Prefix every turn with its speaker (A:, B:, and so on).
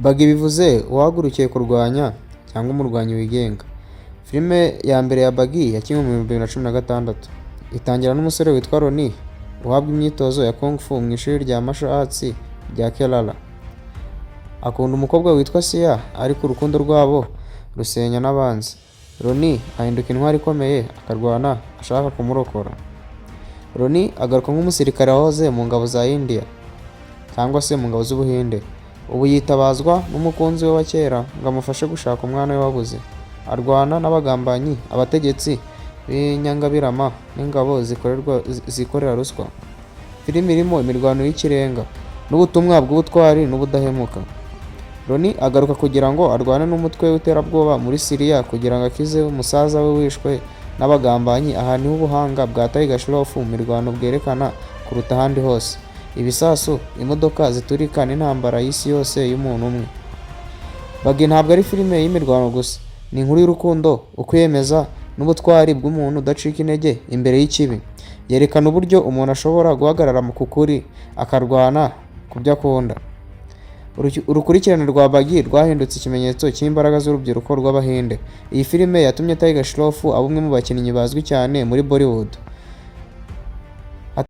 A: Buggy bivuze uwahagurukiye kurwanya cyangwa umurwanyi wigenga. Filime ya mbere ya Buggy yakinwe mu 2016. Itangira n'umusore witwa Ronnie uhabwa imyitozo ya Kung Fu mu ishuri rya martial arts rya Kerala. Akunda umukobwa witwa Sia ariko urukundo rwabo rusenya n'abanzi. Ronnie ahinduka intwari ikomeye akarwana ashaka kumurokora. Ronnie agaruka nk'umusirikare wahoze mu ngabo za India cyangwa se mu ngabo z'Ubuhinde. Ubu yitabazwa n'umukunzi we wa kera ngo amufashe gushaka umwana we wabuze. Arwana n'abagambanyi, abategetsi b'inyangabirama n'ingabo zikorera ruswa. Filime irimo imirwano y'ikirenga n'ubutumwa bw'ubutwari n'ubudahemuka. Ronnie agaruka kugira ngo arwane n'umutwe w'iterabwoba muri Syria kugira ngo akize umusaza we wishwe n'abagambanyi. Aha niho ubuhanga bwa Tiger Shroff mu mirwano bwerekana kuruta ahandi hose. Ibisasu, imodoka ziturika n'intambara y'isi yose y'umuntu umwe. Buggy ntabwo ari filime y'imirwano gusa, ni inkuru y'urukundo, ukwiyemeza n'ubutwari bw'umuntu udacika intege imbere y'ikibi. Yerekana uburyo umuntu ashobora guhagarara ku kuri akarwana ku byo akunda. Urukurikirane rwa Buggy rwahindutse ikimenyetso cy'imbaraga z'urubyiruko rw'Abahinde. Iyi filime yatumye Tiger Shroff aba umwe mu bakinnyi bazwi cyane muri Bollywood.